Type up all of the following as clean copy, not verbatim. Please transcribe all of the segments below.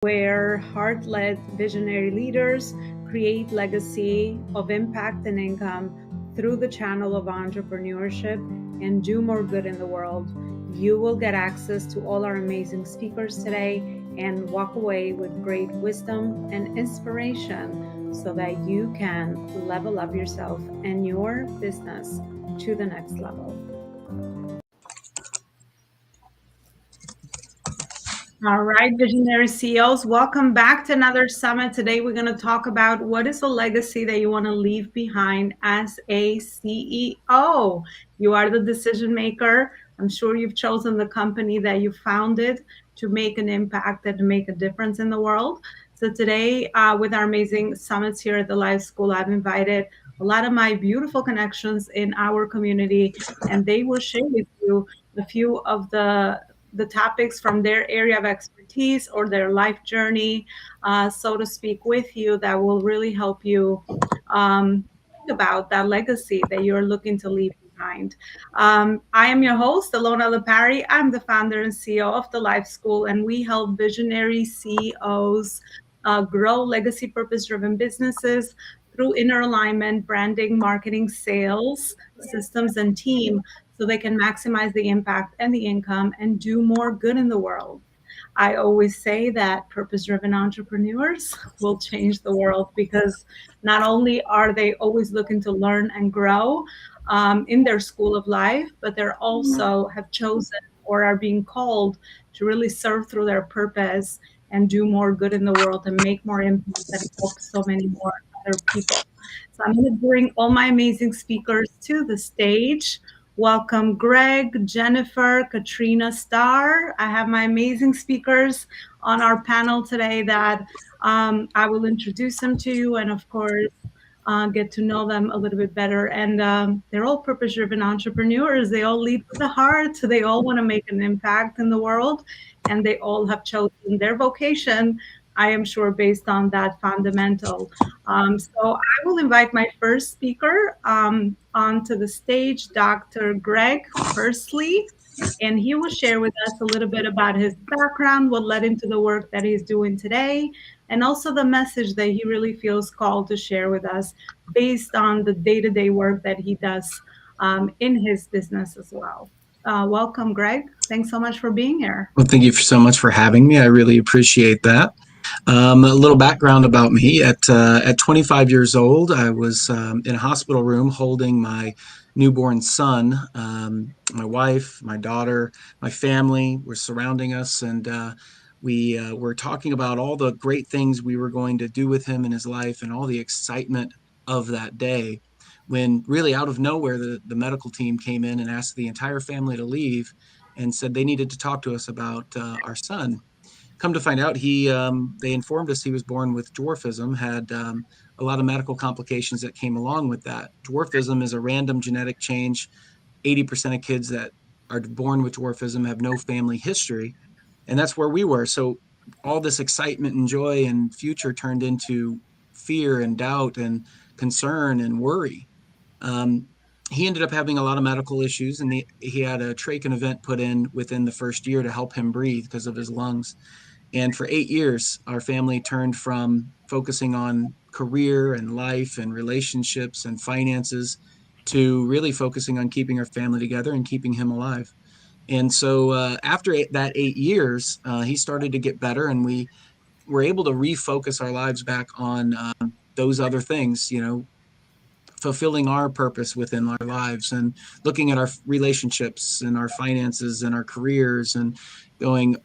where heart-led visionary leaders create legacy of impact and income through the channel of entrepreneurship and do more good in the world. You will get access to all our amazing speakers today and walk away with great wisdom and inspiration so that you can level up yourself and your business to the next level. All right, visionary CEOs, welcome back to another summit. Today, we're going to talk about what is a legacy that you want to leave behind as a CEO. You are the decision maker. I'm sure you've chosen the company that you founded to make an impact and to make a difference in the world. So today, with our amazing summits here at the Live School, I've invited a lot of my beautiful connections in our community, and they will share with you a few of the topics from their area of expertise or their life journey, so to speak, with you that will really help you think about that legacy that you're looking to leave behind. I am your host, Alona Lepari. I'm the founder and CEO of the Life School, and we help visionary CEOs grow legacy purpose-driven businesses through inner alignment, branding, marketing, sales, systems, and team, so they can maximize the impact and the income and do more good in the world. I always say that purpose-driven entrepreneurs will change the world because not only are they always looking to learn and grow in their school of life, but they're also have chosen or are being called to really serve through their purpose and do more good in the world and make more impact and help so many more other people. So I'm going to bring all my amazing speakers to the stage. Welcome, Greg, Jennifer, Katrina, Starr. I have my amazing speakers on our panel today that I will introduce them to you and, of course, get to know them a little bit better. And they're all purpose-driven entrepreneurs. They all lead with the heart. They all want to make an impact in the world, and they all have chosen their vocation, I am sure, based on that fundamental. So I will invite my first speaker onto the stage, Dr. Greg Persley, and he will share with us a little bit about his background, what led him to the work that he's doing today, and also the message that he really feels called to share with us based on the day-to-day work that he does in his business as well. Welcome, Greg. Thanks so much for being here. Well, thank you so much for having me. I really appreciate that. A little background about me. At 25 years old, I was in a hospital room holding my newborn son. My wife, my daughter, my family were surrounding us, and we were talking about all the great things we were going to do with him in his life and all the excitement of that day, when really out of nowhere, the medical team came in and asked the entire family to leave and said they needed to talk to us about our son. Come to find out, they informed us he was born with dwarfism, had a lot of medical complications that came along with that. Dwarfism is a random genetic change. 80% of kids that are born with dwarfism have no family history, and that's where we were. So all this excitement and joy and future turned into fear and doubt and concern and worry. He ended up having a lot of medical issues, and he had a trach event put in within the first year to help him breathe because of his lungs. And for 8 years, our family turned from focusing on career and life and relationships and finances to really focusing on keeping our family together and keeping him alive. And so after that 8 years, he started to get better, and we were able to refocus our lives back on those other things, fulfilling our purpose within our lives and looking at our relationships and our finances and our careers and going,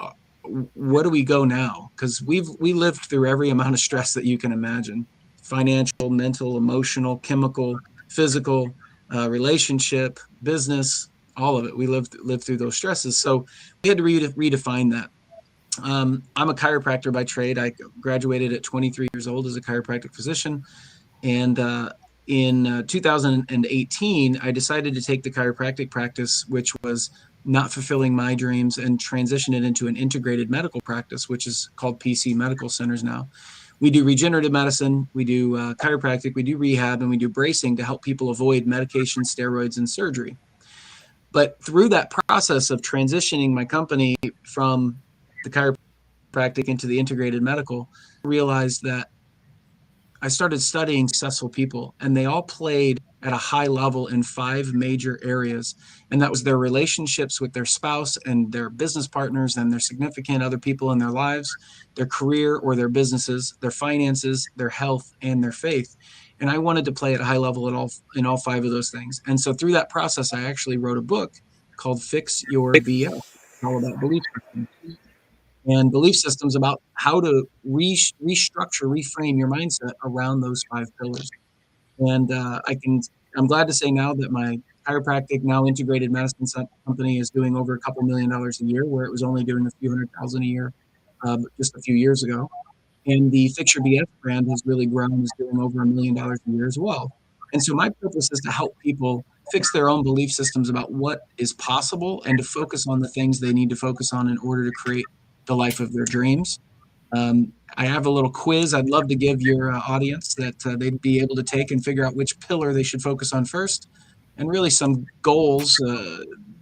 where do we go now? Because we lived through every amount of stress that you can imagine: financial, mental, emotional, chemical, physical, relationship, business, all of it. We lived through those stresses. So we had to redefine that. I'm a chiropractor by trade. I graduated at 23 years old as a chiropractic physician. And in 2018, I decided to take the chiropractic practice, which was not fulfilling my dreams, and transition it into an integrated medical practice, which is called PC Medical Centers now. We do regenerative medicine, we do chiropractic, we do rehab, and we do bracing to help people avoid medication, steroids, and surgery. But through that process of transitioning my company from the chiropractic chiropractic into the integrated medical, realized that I started studying successful people, and they all played at a high level in five major areas. And that was their relationships with their spouse and their business partners and their significant other people in their lives, their career or their businesses, their finances, their health, and their faith. And I wanted to play at a high level in all five of those things. And so through that process, I actually wrote a book called Fix Your BS, all about belief systems and belief systems about how to restructure, reframe your mindset around those five pillars. And I'm glad to say now that my chiropractic, now integrated medicine company is doing over a couple $1 million a year, where it was only doing a few 100,000 a year just a few years ago. And the Fix Your BS brand has really grown, is doing over $1 million a year as well. And so my purpose is to help people fix their own belief systems about what is possible and to focus on the things they need to focus on in order to create the life of their dreams. I have a little quiz I'd love to give your audience that they'd be able to take and figure out which pillar they should focus on first, and really some goals.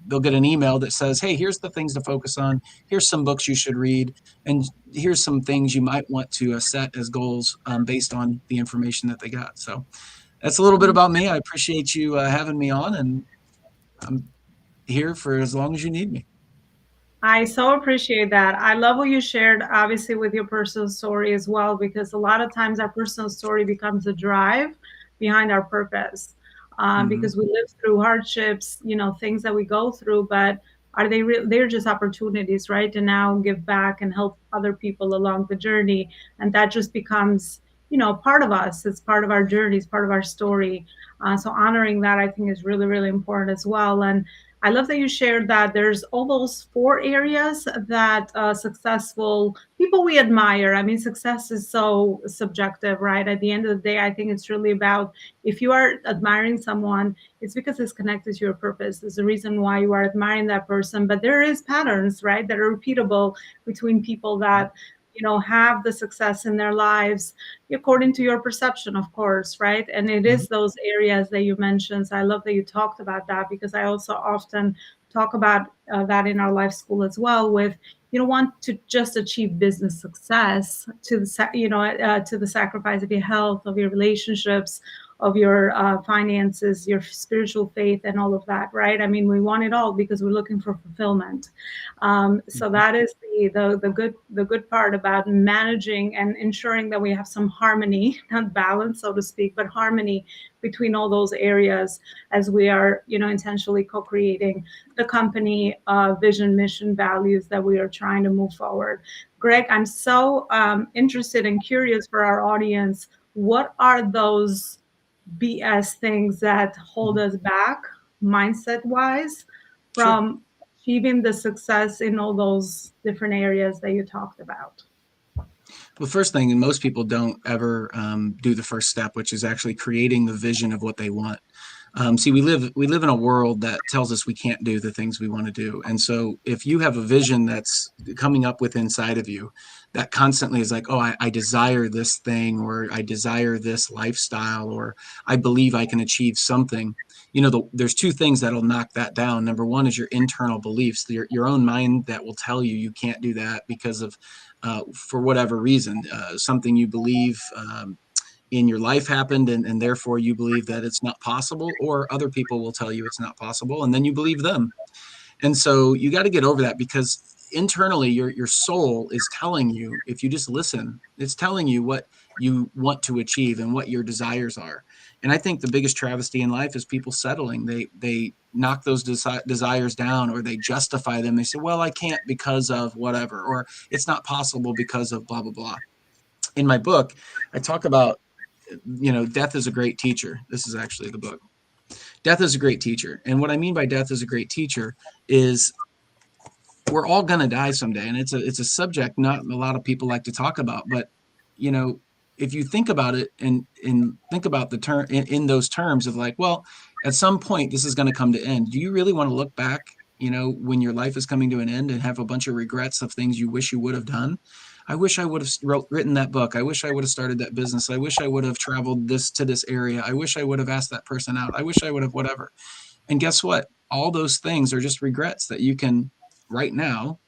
They'll get an email that says, "Hey, here's the things to focus on. Here's some books you should read, and here's some things you might want to set as goals based on the information that they got." So that's a little bit about me. I appreciate you having me on, and I'm here for as long as you need me. I so appreciate that. I love what you shared, obviously, with your personal story as well, because a lot of times our personal story becomes a drive behind our purpose. Mm-hmm. Because we live through hardships, things that we go through, but they're just opportunities, right? To now give back and help other people along the journey. And that just becomes, part of us. It's part of our journey, it's part of our story. So honoring that, I think, is really, really important as well. And I love that you shared that there's almost four areas that successful people we admire. I mean, success is so subjective, right? At the end of the day, I think it's really about, if you are admiring someone, it's because it's connected to your purpose. There's a reason why you are admiring that person. But there is patterns, right, that are repeatable between people that have the success in their lives according to your perception, of course, right? And it Mm-hmm. is those areas that you mentioned. So I love that you talked about that, because I also often talk about that in our life school as well. With, you don't want to just achieve business success to to the sacrifice of your health, of your relationships, of your finances, your spiritual faith, and all of that, right? I mean, we want it all because we're looking for fulfillment. So Mm-hmm. that is the good part about managing and ensuring that we have some harmony, not balance, so to speak, but harmony between all those areas as we are, intentionally co-creating the company vision, mission, values that we are trying to move forward. Greg, I'm so interested and curious for our audience. What are those BS things that hold us back, mindset wise, Sure. from achieving the success in all those different areas that you talked about? Well, first thing, and most people don't ever do the first step, which is actually creating the vision of what they want. See, we live in a world that tells us we can't do the things we want to do, and so if you have a vision that's coming up with inside of you, that constantly is like, oh, I desire this thing, or I desire this lifestyle, or I believe I can achieve something. There's two things that'll knock that down. Number one is your internal beliefs, your own mind that will tell you you can't do that because of for whatever reason, something you believe in your life happened, and therefore you believe that it's not possible, or other people will tell you it's not possible, and then you believe them. And so you got to get over that, because internally your soul is telling you, if you just listen, it's telling you what you want to achieve and what your desires are. And I think the biggest travesty in life is people settling. They knock those desires down, or they justify them. They say, well, I can't because of whatever, or it's not possible because of blah blah blah. In my book, I talk about, death is a great teacher. This is actually the book. Death is a great teacher. And what I mean by death is a great teacher is we're all going to die someday. And it's a subject not a lot of people like to talk about. But, you know, if you think about it, and think about the term in those terms of like, well, at some point this is going to come to end. Do you really want to look back, when your life is coming to an end, and have a bunch of regrets of things you wish you would have done? I wish I would have written that book. I wish I would have started that business. I wish I would have traveled this area. I wish I would have asked that person out. I wish I would have whatever. And guess what? All those things are just regrets that you can right now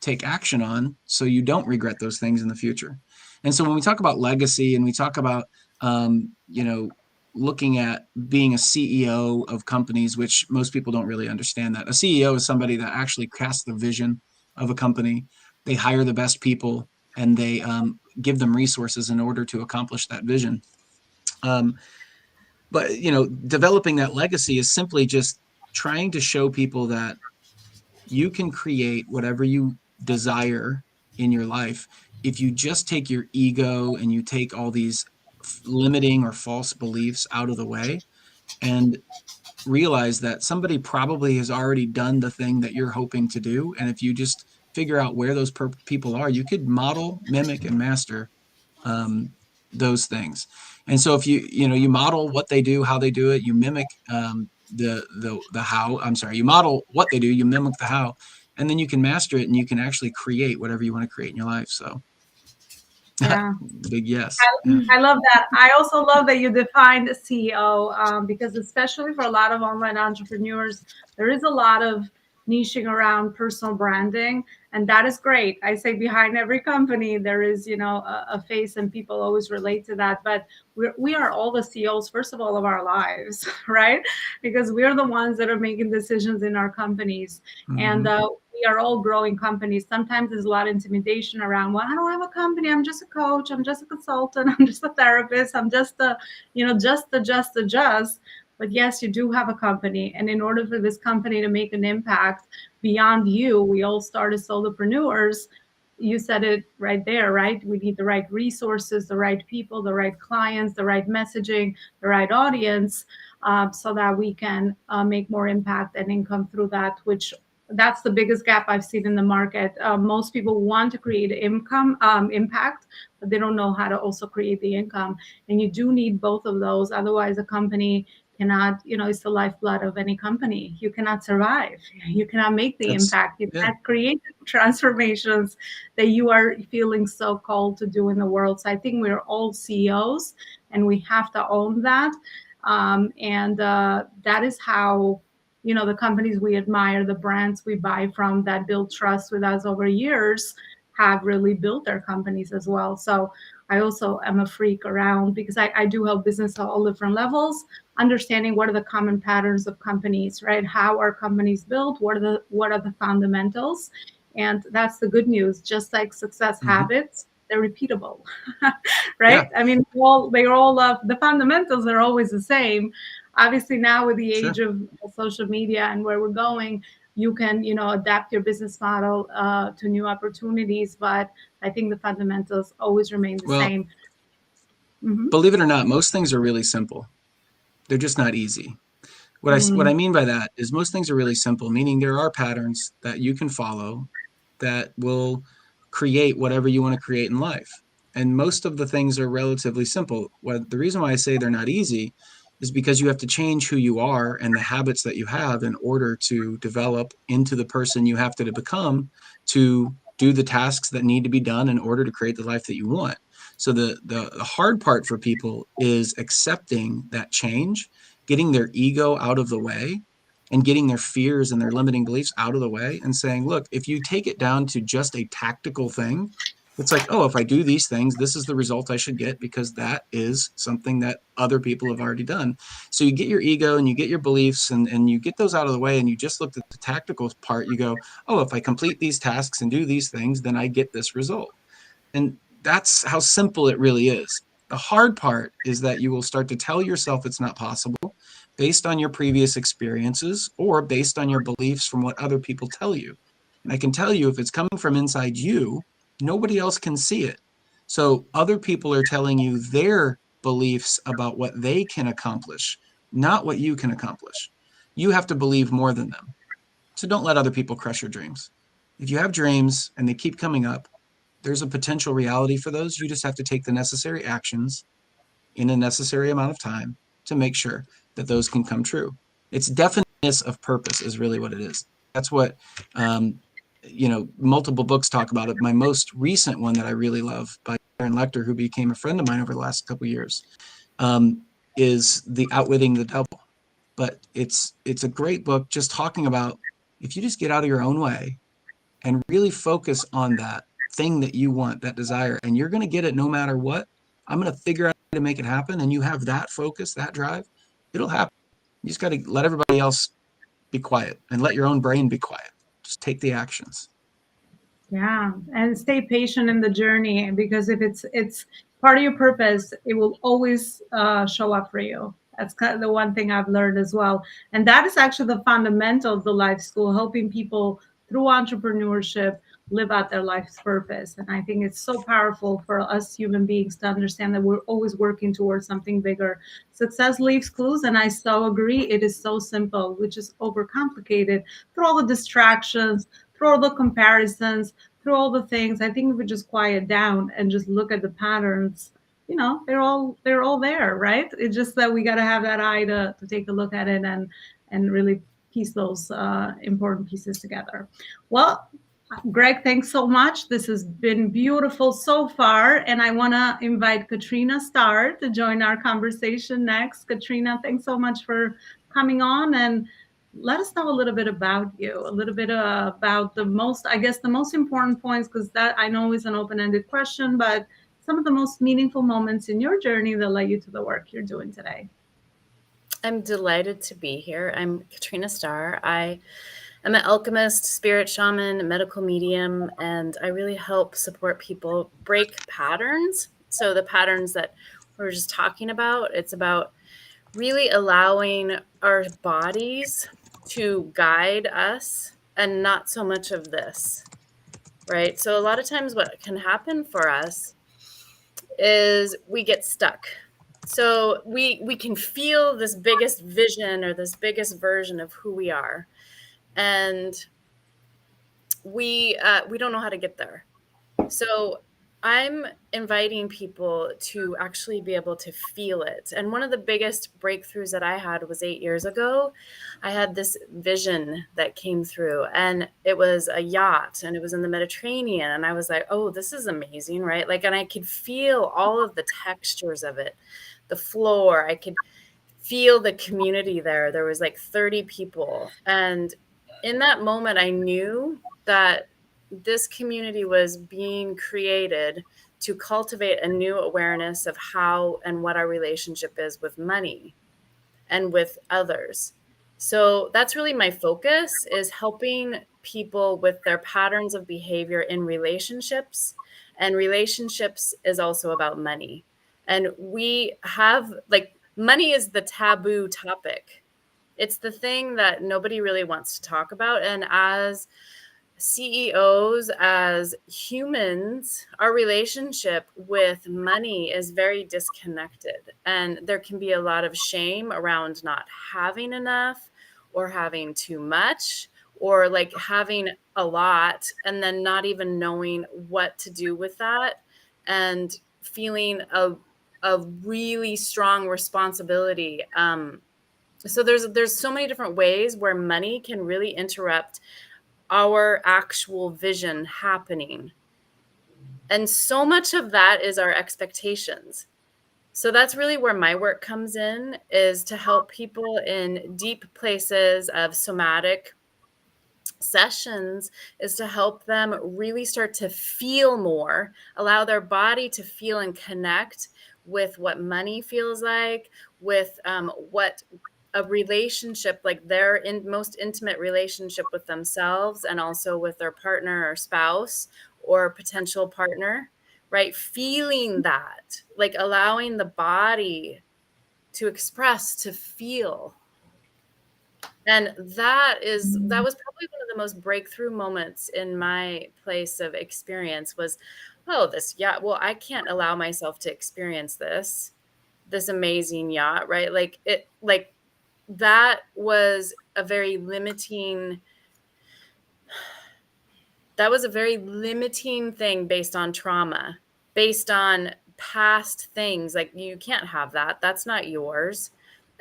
take action on so you don't regret those things in the future. And so when we talk about legacy and we talk about, you know, looking at being a CEO of companies, which most people don't really understand that. A CEO is somebody that actually casts the vision of a company. They hire the best people and they give them resources in order to accomplish that vision. Um, but, you know, developing that legacy is simply just trying to show people that you can create whatever you desire in your life if you just take your ego and you take all these limiting or false beliefs out of the way and realize that somebody probably has already done the thing that you're hoping to do. And if you just figure out where those people are, you could model, mimic, and master um, those things. And so if you model what they do, how they do it, you mimic the how. I'm sorry, you model what they do, you mimic the how, and then you can master it, and you can actually create whatever you want to create in your life. So, Yeah. big yes. Yeah. I love that. I also love that you defined CEO because, especially for a lot of online entrepreneurs, there is a lot of niching around personal branding, and that is great. I say behind every company there is, a face, and people always relate to that. But we are all the CEOs, first of all, of our lives, right? Because we're the ones that are making decisions in our companies, and Mm-hmm. we are all growing companies. Sometimes there's a lot of intimidation around, well, I don't have a company. I'm just a coach. I'm just a consultant. I'm just a therapist. I'm just a, just. But yes, you do have a company. And in order for this company to make an impact beyond you, we all start as solopreneurs. You said it right there, right? We need the right resources, the right people, the right clients, the right messaging, the right audience, so that we can make more impact and income through that, which that's the biggest gap I've seen in the market. Most people want to create income, impact, but they don't know how to also create the income. And you do need both of those. Otherwise, a company cannot, it's the lifeblood of any company. You cannot survive. You cannot make the That's impact. You yeah. cannot create the transformations that you are feeling so called to do in the world. So I think we're all CEOs and we have to own that. And that is how the companies we admire, the brands we buy from that build trust with us over years have really built their companies as well. So I also am a freak around because I do help business at all different levels, understanding what are the common patterns of companies, right? How are companies built? What are the fundamentals? And that's the good news. Just like success Mm-hmm. habits, they're repeatable, Yeah. right? I mean, they're all the fundamentals are always the same. Obviously, now with the age Sure. of social media and where we're going, you can adapt your business model to new opportunities. But I think the fundamentals always remain the Well, same. Hmm. believe it or not, most things are really simple. They're just not easy. What I Mm. mean by that is most things are really simple, meaning there are patterns that you can follow that will create whatever you want to create in life. And most of the things are relatively simple. The reason why I say they're not easy is because you have to change who you are and the habits that you have in order to develop into the person you have to become to do the tasks that need to be done in order to create the life that you want. So the hard part for people is accepting that change, getting their ego out of the way, and getting their fears and their limiting beliefs out of the way and saying, look, if you take it down to just a tactical thing, it's like, oh, if I do these things, this is the result I should get because that is something that other people have already done. So you get your ego and you get your beliefs and you get those out of the way and you just look at the tactical part. You go, oh, if I complete these tasks and do these things, then I get this result. And that's how simple it really is. The hard part is that you will start to tell yourself it's not possible based on your previous experiences or based on your beliefs from what other people tell you. And I can tell you, if it's coming from inside you, nobody else can see it. So other people are telling you their beliefs about what they can accomplish, not what you can accomplish. You have to believe more than them. So don't let other people crush your dreams. If you have dreams and they keep coming up, there's a potential reality for those. You just have to take the necessary actions in a necessary amount of time to make sure that those can come true. It's definiteness of purpose is really what it is. That's what multiple books talk about it. My most recent one that I really love by Aaron Lecter, who became a friend of mine over the last couple of years, um, is The Outwitting the Devil. But it's a great book just talking about if you just get out of your own way and really focus on that thing that you want, that desire, and you're going to get it no matter what. I'm going to figure out how to make it happen. And you have that focus, that drive, it'll happen. You just got to let everybody else be quiet and let your own brain be quiet. Just take the actions. Yeah, and stay patient in the journey, because if it's part of your purpose, it will always show up for you. That's kind of the one thing I've learned as well, and that is actually the fundamental of the life school, helping people through entrepreneurship live out their life's purpose. And I think it's so powerful for us human beings to understand that we're always working towards something bigger. Success leaves clues, and I so agree. It is so simple, which is overcomplicated through all the distractions, through all the comparisons, through all the things. I think if we just quiet down and just look at the patterns, they're all there, right? It's just that we got to have that eye to take a look at it and really piece those important pieces together. Well, Greg, thanks so much. This has been beautiful so far. And I want to invite Katrina Starr to join our conversation next. Katrina, thanks so much for coming on, and let us know a little bit about you, a little bit about the most important points, because that I know is an open ended question, but some of the most meaningful moments in your journey that led you to the work you're doing today. I'm delighted to be here. I'm Katrina Starr. I am an alchemist, spirit shaman, medical medium, and I really help support people break patterns. So the patterns that we are just talking about, it's about really allowing our bodies to guide us and not so much of this, right? So a lot of times what can happen for us is we get stuck. So we can feel this biggest vision or this biggest version of who we are, and we don't know how to get there. So I'm inviting people to actually be able to feel it. And one of the biggest breakthroughs that I had was 8 years ago. I had this vision that came through, and it was a yacht, and it was in the Mediterranean. And I was like, oh, this is amazing, right? Like, and I could feel all of the textures of it, the floor. I could feel the community there. There was like 30 people. And in that moment, I knew that this community was being created to cultivate a new awareness of how and what our relationship is with money and with others. So that's really my focus, is helping people with their patterns of behavior in relationships. And relationships is also about money. And we have, like, money is the taboo topic. It's the thing that nobody really wants to talk about. And as CEOs, as humans, our relationship with money is very disconnected. And there can be a lot of shame around not having enough or having too much, or like having a lot and then not even knowing what to do with that, and feeling a really strong responsibility. So there's so many different ways where money can really interrupt our actual vision happening. And so much of that is our expectations. So that's really where my work comes in, is to help people in deep places of somatic sessions, is to help them really start to feel more, allow their body to feel and connect with what money feels like, with what a relationship, like their most intimate relationship with themselves and also with their partner or spouse or potential partner, right? Feeling that, like allowing the body to express, to feel. And that was probably one of the most breakthrough moments in my place of experience, was, oh, this yacht, well, I can't allow myself to experience this amazing yacht, right? Like that was a very limiting thing based on trauma, based on past things. Like, you can't have that. That's not yours.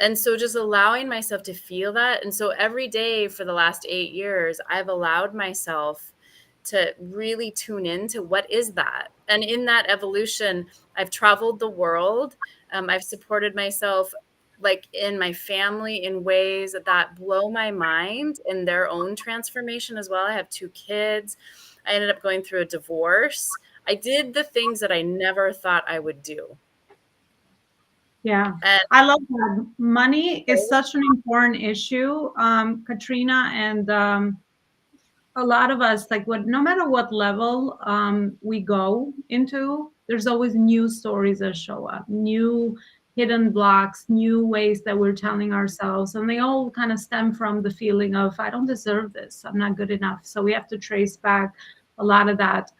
And so just allowing myself to feel that. And so every day for the last 8 years, I've allowed myself to really tune into what is that. And in that evolution, I've traveled the world. I've supported myself like in my family in ways that blow my mind in their own transformation as well. I have 2 kids. I ended up going through a divorce. I did the things that I never thought I would do. Yeah, And I love that. Money is such an important issue, Katrina, and a lot of us, like, what, no matter what level we go into, there's always new stories that show up, new hidden blocks, new ways that we're telling ourselves, and they all kind of stem from the feeling of, I don't deserve this, I'm not good enough. So we have to trace back a lot of that,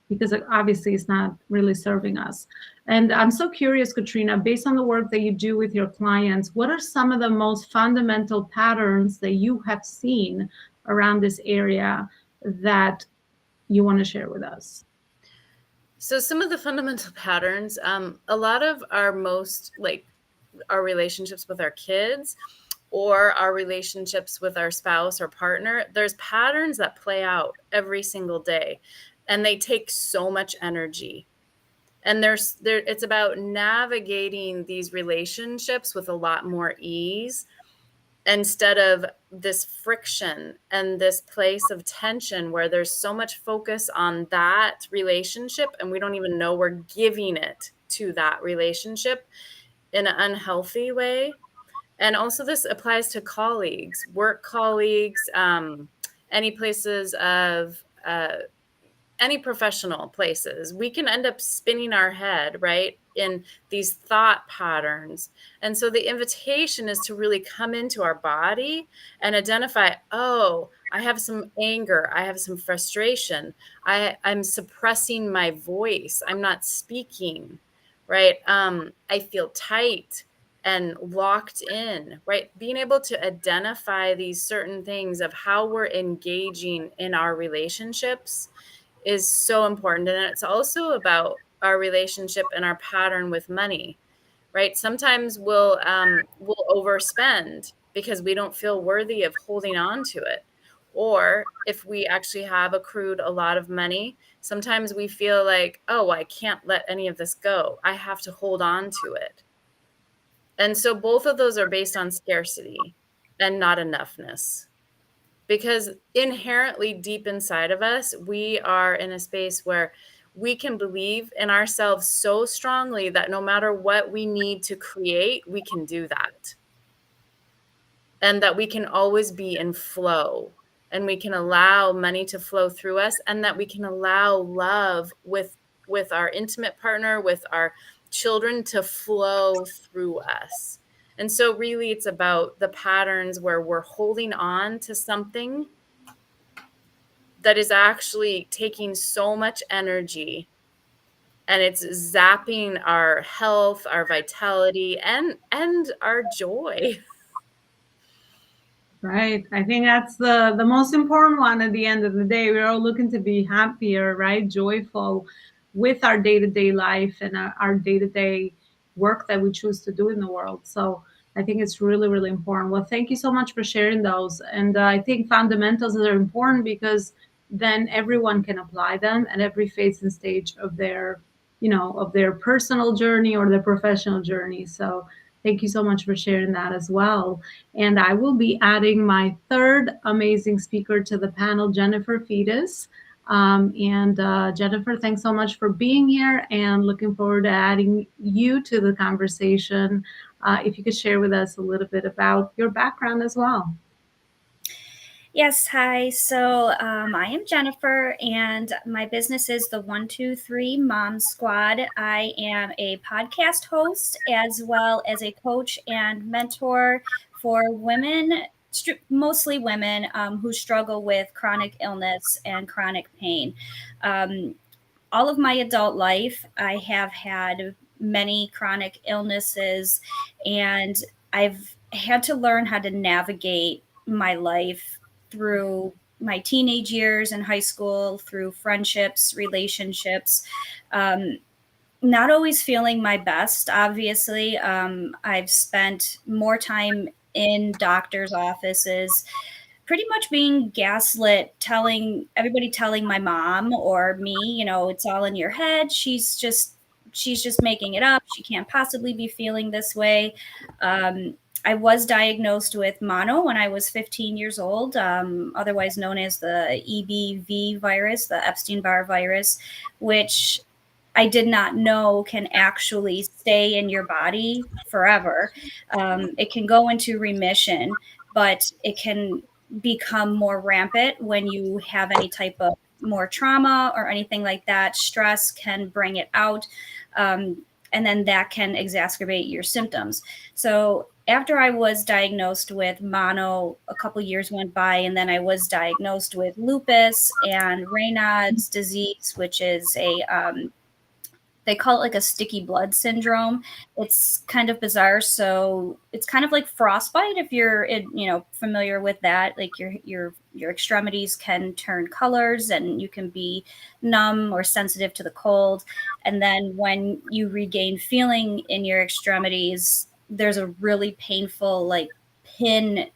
because obviously it's not really serving us. And I'm so curious, Katrina, based on the work that you do with your clients, what are some of the most fundamental patterns that you have seen around this area that you want to share with us? so some of the fundamental patterns, a lot of our most, like, our relationships with our kids or our relationships with our spouse or partner, there's patterns that play out every single day, and they take so much energy. And it's about navigating these relationships with a lot more ease instead of this friction and this place of tension where there's so much focus on that relationship and we don't even know we're giving it to that relationship in an unhealthy way. And also this applies to colleagues, work colleagues, any places of any professional places. We can end up spinning our head, right, in these thought patterns. And so the invitation is to really come into our body and identify, oh, I have some anger, I have some frustration, I'm suppressing my voice, I'm not speaking, right? I feel tight and locked in, right? Being able to identify these certain things of how we're engaging in our relationships is so important. And it's also about our relationship and our pattern with money, right? Sometimes we'll overspend because we don't feel worthy of holding on to it. Or if we actually have accrued a lot of money, sometimes we feel like, oh, I can't let any of this go. I have to hold on to it. And so both of those are based on scarcity and not enoughness. Because inherently deep inside of us, we are in a space where we can believe in ourselves so strongly that no matter what we need to create, we can do that. And that we can always be in flow and we can allow money to flow through us, and that we can allow love with our intimate partner, with our children, to flow through us. And so really it's about the patterns where we're holding on to something that is actually taking so much energy, and it's zapping our health, our vitality, and our joy. Right. I think that's the most important one at the end of the day. We're all looking to be happier, right? Joyful with our day-to-day life and our day-to-day work that we choose to do in the world. So I think it's really, really important. Well, thank you so much for sharing those. And I think fundamentals are important because then everyone can apply them at every phase and stage of their, of their personal journey or their professional journey. So thank you so much for sharing that as well. And I will be adding my third amazing speaker to the panel, Jennifer Fetus. Jennifer, thanks so much for being here, and looking forward to adding you to the conversation. If you could share with us a little bit about your background as well. Yes, hi. So I am Jennifer, and my business is the 123 Mom Squad. I am a podcast host as well as a coach and mentor for women, mostly women who struggle with chronic illness and chronic pain. All of my adult life, I have had many chronic illnesses, and I've had to learn how to navigate my life through my teenage years in high school, through friendships, relationships, not always feeling my best, obviously. I've spent more time in doctor's offices, pretty much being gaslit, telling my mom or me, it's all in your head. She's just she's just making it up. She can't possibly be feeling this way. I was diagnosed with mono when I was 15 years old, otherwise known as the EBV virus, the Epstein-Barr virus, which I did not know can actually stay in your body forever. It can go into remission, but it can become more rampant when you have any type of more trauma or anything like that. Stress can bring it out. And then that can exacerbate your symptoms. So after I was diagnosed with mono, a couple years went by, and then I was diagnosed with lupus and Raynaud's disease, which is they call it like a sticky blood syndrome. It's kind of bizarre. So it's kind of like frostbite if you're familiar with that. Like your extremities can turn colors and you can be numb or sensitive to the cold. And then when you regain feeling in your extremities, there's a really painful like my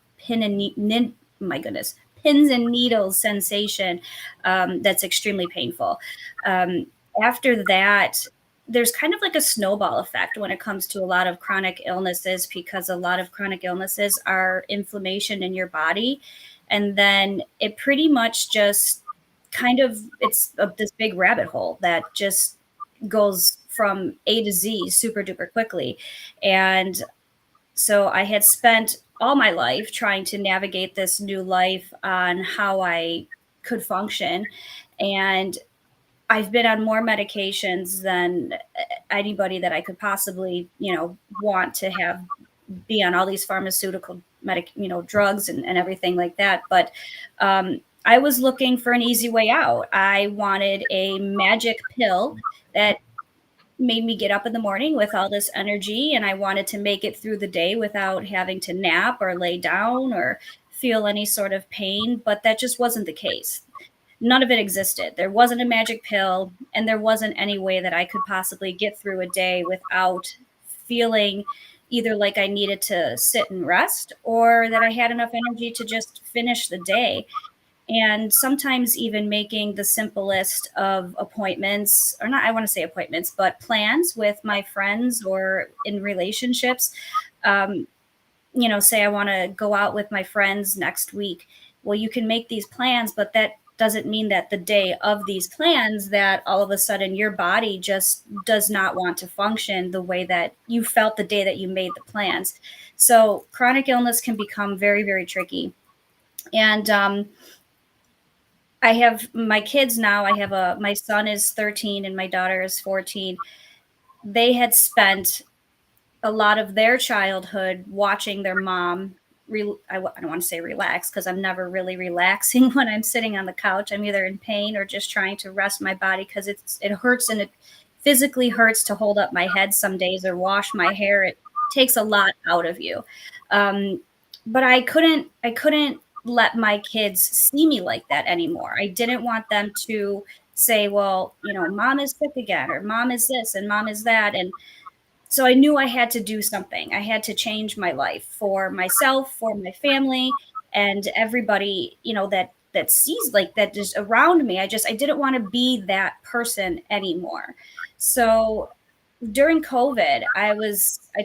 goodness, pins and needles sensation that's extremely painful. After that, there's kind of like a snowball effect when it comes to a lot of chronic illnesses, because a lot of chronic illnesses are inflammation in your body. And then it pretty much just this big rabbit hole that just goes from A to Z super duper quickly. And so I had spent all my life trying to navigate this new life on how I could function. And I've been on more medications than anybody that I could possibly, want to have be on all these pharmaceutical drugs and everything like that. But I was looking for an easy way out. I wanted a magic pill that made me get up in the morning with all this energy, and I wanted to make it through the day without having to nap or lay down or feel any sort of pain. But that just wasn't the case. None of it existed. There wasn't a magic pill, and there wasn't any way that I could possibly get through a day without feeling either like I needed to sit and rest or that I had enough energy to just finish the day. And sometimes even making the simplest of appointments, or not, I want to say appointments, but plans with my friends or in relationships. Say I want to go out with my friends next week. Well, you can make these plans, but that doesn't mean that the day of these plans that all of a sudden your body just does not want to function the way that you felt the day that you made the plans. So chronic illness can become very, very tricky. And I have my kids now. My son is 13 and my daughter is 14. They had spent a lot of their childhood watching their mom. I don't want to say relax, because I'm never really relaxing when I'm sitting on the couch. I'm either in pain or just trying to rest my body, because it hurts, and it physically hurts to hold up my head some days or wash my hair. It takes a lot out of you. But I couldn't let my kids see me like that anymore. I didn't want them to say, well, mom is sick again, or mom is this and mom is that. And so I knew I had to do something. I had to change my life for myself, for my family, and everybody, that sees like that is around me. I didn't want to be that person anymore. So during COVID, I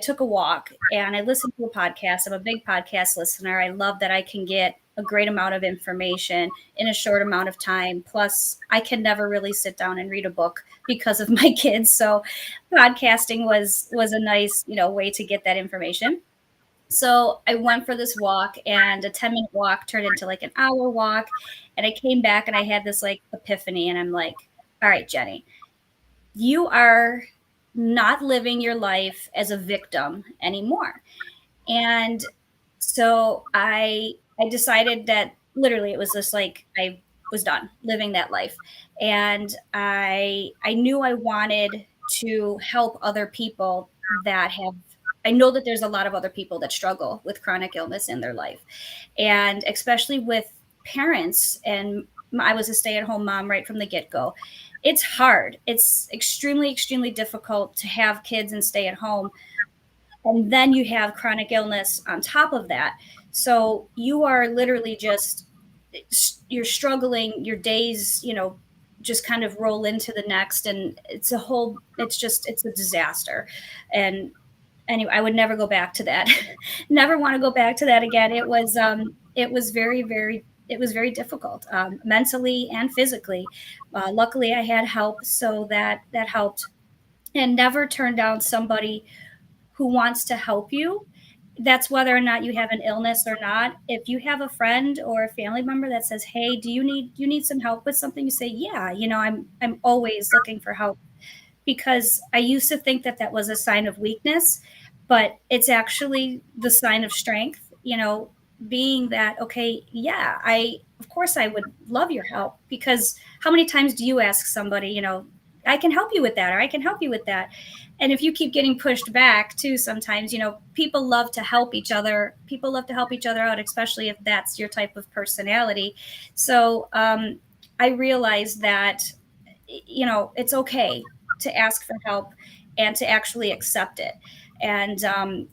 took a walk and I listened to a podcast. I'm a big podcast listener. I love that I can get a great amount of information in a short amount of time. Plus, I can never really sit down and read a book because of my kids. So podcasting was a nice, way to get that information. So I went for this walk, and a 10-minute walk turned into like an hour walk. And I came back and I had this like epiphany, and I'm like, all right, Jenny, you are not living your life as a victim anymore. And so I decided that literally it was just like I was done living that life. And I knew I wanted to help other people I know that there's a lot of other people that struggle with chronic illness in their life. And especially with parents, and I was a stay-at-home mom right from the get-go. It's hard. It's extremely, extremely difficult to have kids and stay at home. And then you have chronic illness on top of that. So you are literally you're struggling your days, just kind of roll into the next, and it's a disaster. And anyway, I would never go back to that. Never want to go back to that again. It was very difficult, mentally and physically. Luckily I had help, so that helped. And never turn down somebody who wants to help you. That's whether or not you have an illness or not. If you have a friend or a family member that says, "Hey, do you need some help with something?" You say, "Yeah, I'm always looking for help." Because I used to think that that was a sign of weakness, but it's actually the sign of strength, being that, okay, yeah, of course I would love your help, because how many times do you ask somebody, I can help you with that, or I can help you with that. And if you keep getting pushed back too, sometimes, people love to help each other. People love to help each other out, especially if that's your type of personality. So I realized that, it's okay to ask for help and to actually accept it. And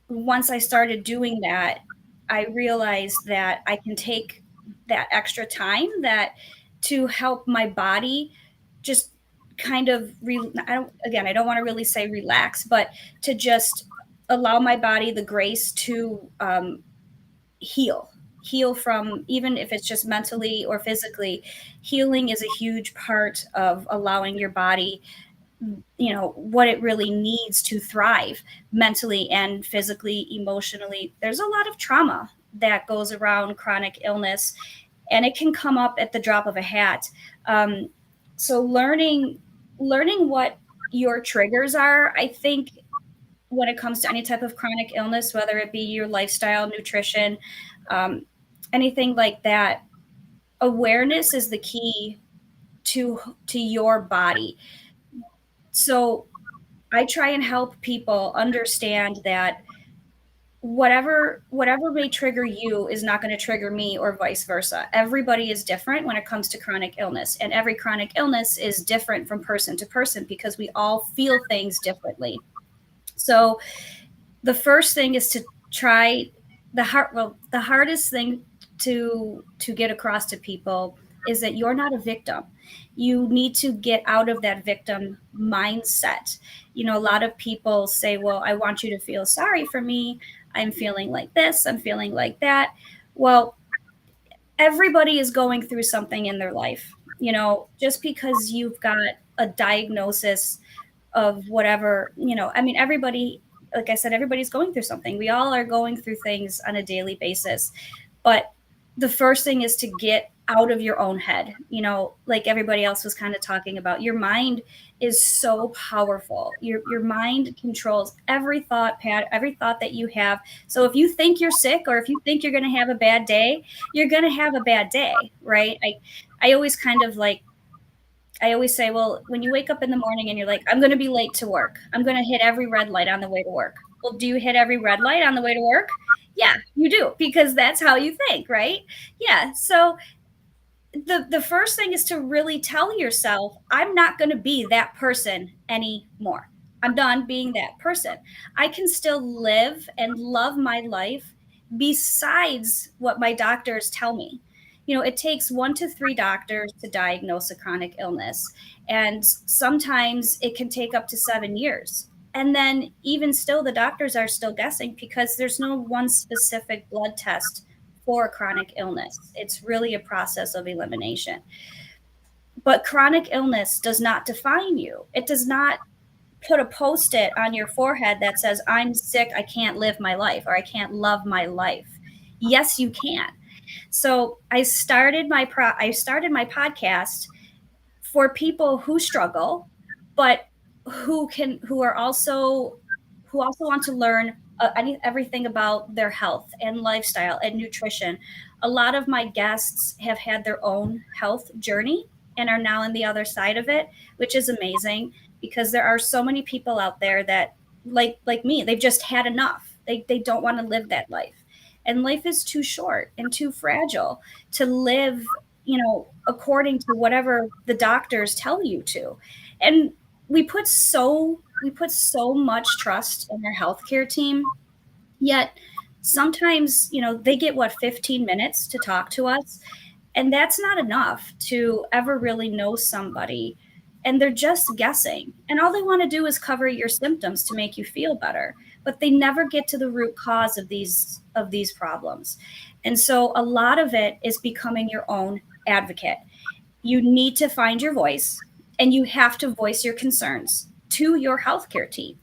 once I started doing that, I realized that I can take that extra time that to help my body just kind of I don't want to really say relax, but to just allow my body the grace to heal from, even if it's just mentally or physically. Healing is a huge part of allowing your body, what it really needs to thrive mentally and physically, emotionally. There's a lot of trauma that goes around chronic illness, and it can come up at the drop of a hat. So learning what your triggers are, I think, when it comes to any type of chronic illness, whether it be your lifestyle, nutrition, um, anything like that, awareness is the key to your body. So I try and help people understand that whatever may trigger you is not going to trigger me, or vice versa. Everybody is different when it comes to chronic illness, and every chronic illness is different from person to person, because we all feel things differently. So the first thing is to try the hardest thing to get across to people is that you're not a victim. You need to get out of that victim mindset. A lot of people say, "Well, I want you to feel sorry for me. I'm feeling like this, I'm feeling like that." Well, everybody is going through something in their life. Just because you've got a diagnosis of whatever, I mean, everybody, like I said, everybody's going through something. We all are going through things on a daily basis. But the first thing is to get out of your own head. Like everybody else was kind of talking about, your mind is so powerful. Your mind controls every thought, every thought that you have. So if you think you're sick, or if you think you're going to have a bad day, you're going to have a bad day, right? I always kind of like, I always say, well, when you wake up in the morning and you're like, "I'm going to be late to work. I'm going to hit every red light on the way to work." Well, do you hit every red light on the way to work? Yeah, you do, because that's how you think, right? Yeah. So the first thing is to really tell yourself, "I'm not going to be that person anymore. I'm done being that person. I can still live and love my life besides what my doctors tell me." It takes 1 to 3 doctors to diagnose a chronic illness, and sometimes it can take up to 7 years. And then even still, the doctors are still guessing, because there's no one specific blood test for chronic illness. It's really a process of elimination. But chronic illness does not define you. It does not put a post-it on your forehead that says, "I'm sick, I can't live my life," or "I can't love my life." Yes, you can. So I started my podcast for people who struggle, but who also want to learn everything about their health and lifestyle and nutrition. A lot of my guests have had their own health journey and are now on the other side of it, which is amazing, because there are so many people out there that, like me, they've just had enough. They don't want to live that life. And life is too short and too fragile to live, according to whatever the doctors tell you to. And we put so much trust in our healthcare team, yet sometimes, they get 15 minutes to talk to us, And that's not enough to ever really know somebody. And they're just guessing. And all they want to do is cover your symptoms to make you feel better. But they never get to the root cause of these problems. And so a lot of it is becoming your own advocate. You need to find your voice, and you have to voice your concerns to your healthcare team.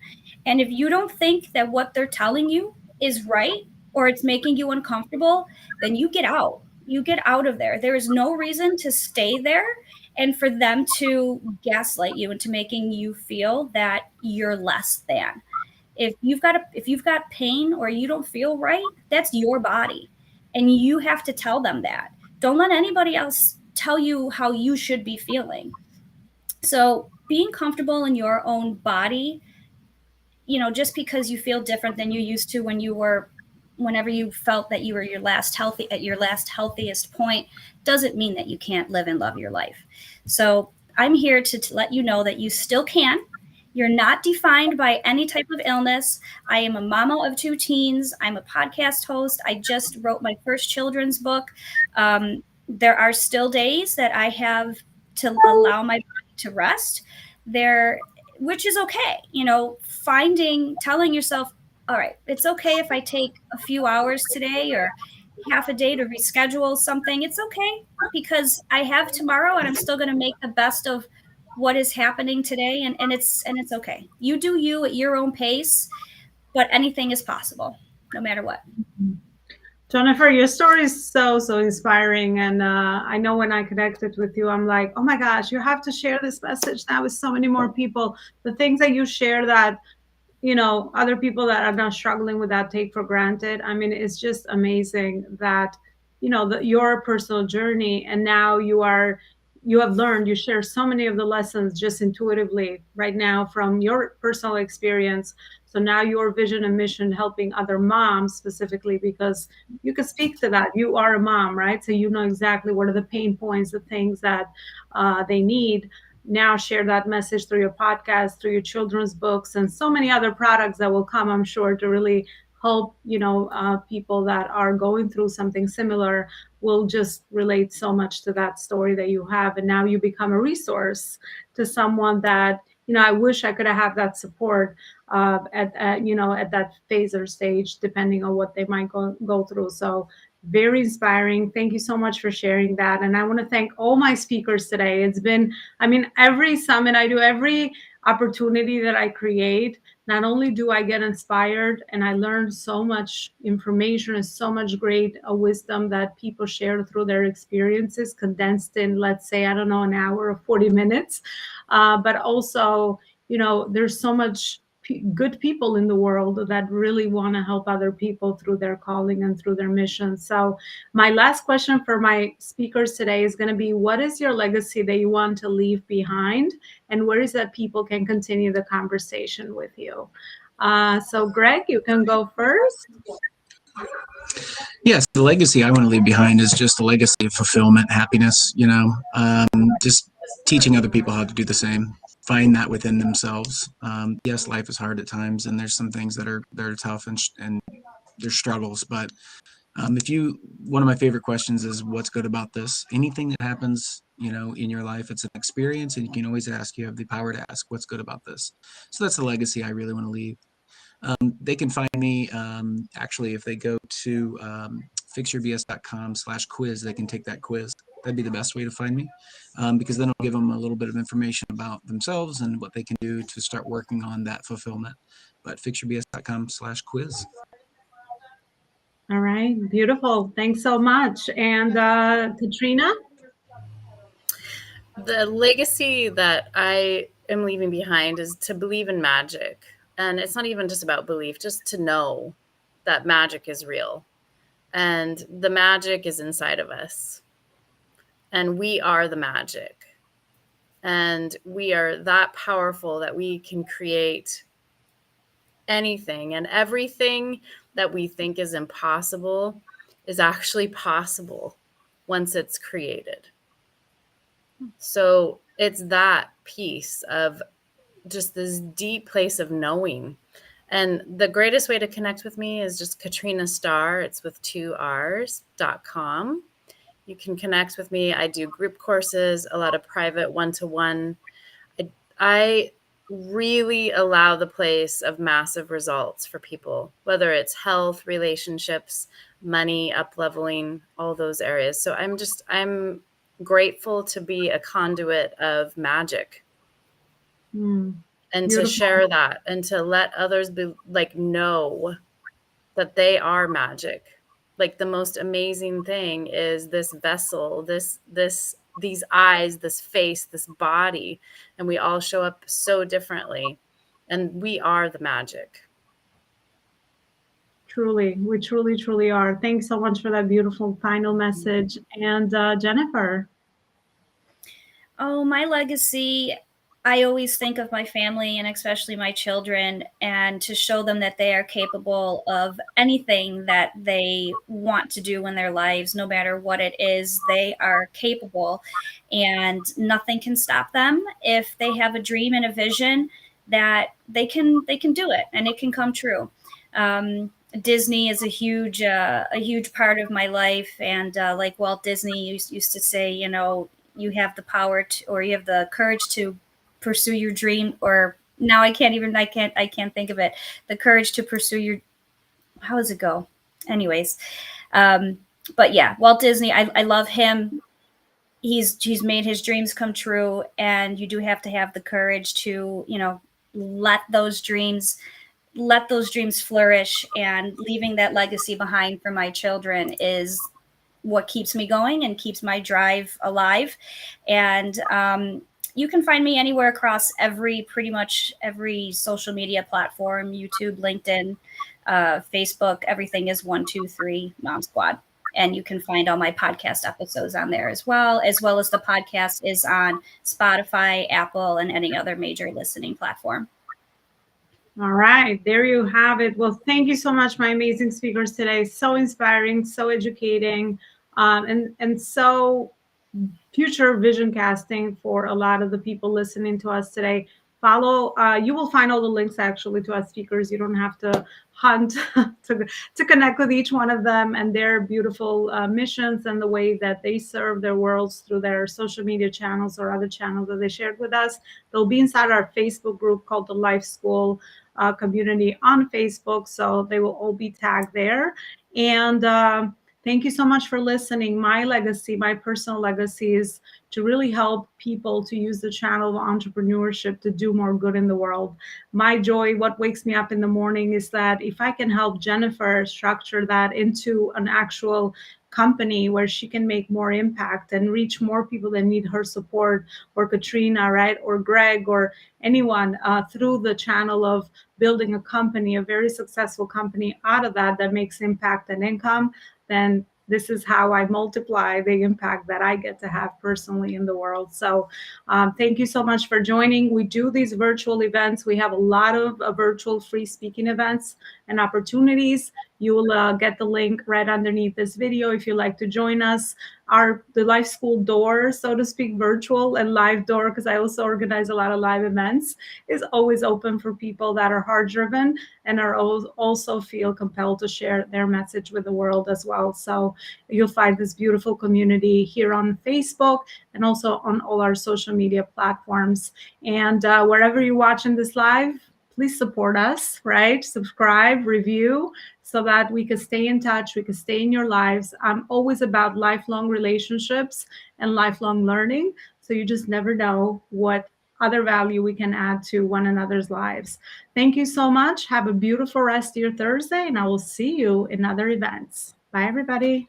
And if you don't think that what they're telling you is right or it's making you uncomfortable, then you get out. You get out of there. There is no reason to stay there and for them to gaslight you into making you feel that you're less than. If you've got pain or you don't feel right, that's your body. And you have to tell them that. Don't let anybody else tell you how you should be feeling. So being comfortable in your own body, just because you feel different than you used to whenever you felt that you were at your last healthiest point, doesn't mean that you can't live and love your life. So I'm here to let you know that you still can. You're not defined by any type of illness. I am a mama of 2 teens. I'm a podcast host. I just wrote my first children's book. There are still days that I have to allow my body to rest there, which is okay. Telling yourself, all right, it's okay if I take a few hours today or half a day to reschedule something. It's okay because I have tomorrow and I'm still going to make the best of what is happening today. And it's okay. You do you at your own pace, but anything is possible no matter what. Jennifer, your story is so inspiring. And I know when I connected with you, I'm like, oh my gosh, you have to share this message now with so many more people. The things that you share that, other people that are not struggling with that take for granted. I mean, it's just amazing that, your personal journey. And now you have learned, you share so many of the lessons just intuitively right now from your personal experience. So now your vision and mission helping other moms specifically, because you can speak to that. You are a mom, right? So you know exactly what are the pain points, the things that they need. Now share that message through your podcast, through your children's books, and so many other products that will come, I'm sure, to really help people that are going through something similar. Will just relate so much to that story that you have, and now you become a resource to someone that I wish I could have that support at that phase or stage, depending on what they might go through. So very inspiring. Thank you so much for sharing that. And I want to thank all my speakers today. It's been, every summit I do, every opportunity that I create, not only do I get inspired and I learn so much information and so much great wisdom that people share through their experiences, condensed in, let's say, I don't know, an hour or 40 minutes. But also, there's so much good people in the world that really want to help other people through their calling and through their mission. So my last question for my speakers today is going to be, what is your legacy that you want to leave behind? And where is that people can continue the conversation with you? So Greg, you can go first. Yes, the legacy I want to leave behind is just a legacy of fulfillment, happiness, just teaching other people how to do the same, find that within themselves. Yes, life is hard at times, and there's some things that are tough and there's struggles. But one of my favorite questions is, what's good about this? Anything that happens, in your life, it's an experience, and you can always ask. You have the power to ask, what's good about this? So that's the legacy I really want to leave. They can find me, actually, if they go to fixyourbs.com/quiz, they can take that quiz. That'd be the best way to find me, because then I'll give them a little bit of information about themselves and what they can do to start working on that fulfillment. But fixyourbs.com/quiz. All right, beautiful. Thanks so much. And Katrina? The legacy that I am leaving behind is to believe in magic. And it's not even just about belief, just to know that magic is real. And the magic is inside of us. And we are the magic. And we are that powerful that we can create anything, and everything that we think is impossible is actually possible once it's created. So it's that piece of just this deep place of knowing. And the greatest way to connect with me is just Katrina Starr. It's with 2 R's.com. You can connect with me. I do group courses, a lot of private one-to-one. I really allow the place of massive results for people, whether it's health, relationships, money, up-leveling, all those areas. So I'm grateful to be a conduit of magic. And Beautiful. to share that and to let others be like, know that they are magic. Like the most amazing thing is this vessel, these eyes, this face, this body, and we all show up so differently, and we are the magic. Truly, we truly, truly are. Thanks so much for that beautiful final message. And Jennifer. Oh, my legacy, I always think of my family and especially my children, and to show them that they are capable of anything that they want to do in their lives, no matter what it is, they are capable and nothing can stop them. If they have a dream and a vision, that they can do it and it can come true. Disney is a huge part of my life, and like Walt Disney used to say, you have the power to, or you have the courage to pursue your dream, or now I can't think of it. The courage to pursue your, how does it go? Anyways, but yeah, Walt Disney, I love him. He's made his dreams come true, and you do have to have the courage to, let those dreams flourish, and leaving that legacy behind for my children is what keeps me going and keeps my drive alive. And you can find me anywhere across pretty much every social media platform: YouTube, LinkedIn, Facebook. Everything is 123 Mom Squad. And you can find all my podcast episodes on there as well as the podcast is on Spotify, Apple, and any other major listening platform. All right, there you have it. Well, thank you so much, my amazing speakers today. So inspiring, so educating, and so future vision casting for a lot of the people listening to us today. You will find all the links actually to our speakers. You don't have to hunt to connect with each one of them and their beautiful missions and the way that they serve their worlds through their social media channels or other channels that they shared with us. They'll be inside our Facebook group called the Life School community on Facebook. So they will all be tagged there. And thank you so much for listening. My legacy, my personal legacy, is to really help people to use the channel of entrepreneurship to do more good in the world. My joy, what wakes me up in the morning, is that if I can help Jennifer structure that into an actual company where she can make more impact and reach more people that need her support, or Katrina, right, or Greg, or anyone through the channel of building a company, a very successful company out of that makes impact and income, then this is how I multiply the impact that I get to have personally in the world. So thank you so much for joining. We do these virtual events. We have a lot of virtual free speaking events and opportunities. You will get the link right underneath this video if you'd like to join us. The Life School door, so to speak, virtual and live door, because I also organize a lot of live events, is always open for people that are heart driven and are also feel compelled to share their message with the world as well. So you'll find this beautiful community here on Facebook and also on all our social media platforms. And wherever you're watching this live, please support us, right? Subscribe, review, so that we can stay in touch, we can stay in your lives. I'm always about lifelong relationships and lifelong learning. So you just never know what other value we can add to one another's lives. Thank you so much. Have a beautiful rest of your Thursday, and I will see you in other events. Bye, everybody.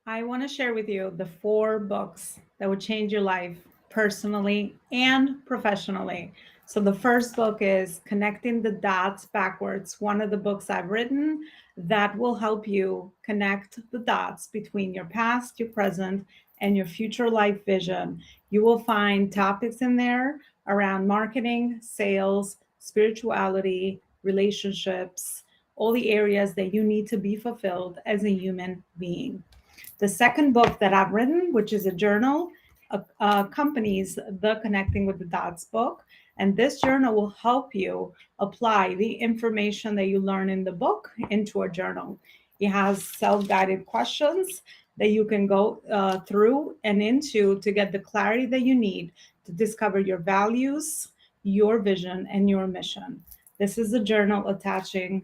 I want to share with you the 4 books that would change your life personally and professionally. So the first book is Connecting the Dots Backwards, one of the books I've written that will help you connect the dots between your past, your present, and your future life vision. You will find topics in there around marketing, sales, spirituality, relationships, all the areas that you need to be fulfilled as a human being. The second book that I've written, which is a journal, accompanies the Connecting with the Dots book. And this journal will help you apply the information that you learn in the book into a journal. It has self-guided questions that you can go through and into to get the clarity that you need to discover your values, your vision, and your mission. This is a journal attaching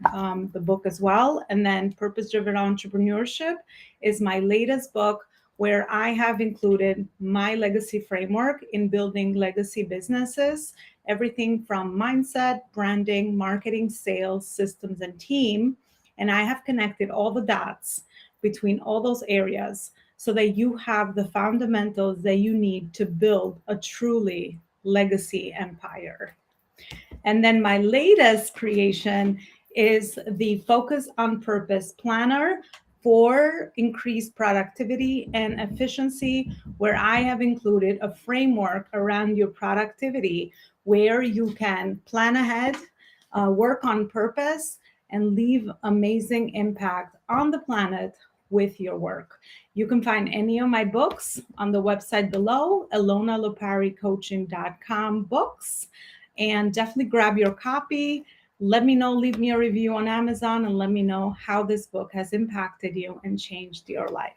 the book as well. And then Purpose Driven Entrepreneurship is my latest book, where I have included my legacy framework in building legacy businesses, everything from mindset, branding, marketing, sales, systems, and team. And I have connected all the dots between all those areas so that you have the fundamentals that you need to build a truly legacy empire. And then my latest creation is the Focus on Purpose Planner for increased productivity and efficiency, where I have included a framework around your productivity where you can plan ahead, work on purpose, and leave amazing impact on the planet with your work. You can find any of my books on the website below, elonaloparicoaching.com books. And definitely grab your copy. Let me know, leave me a review on Amazon, and let me know how this book has impacted you and changed your life.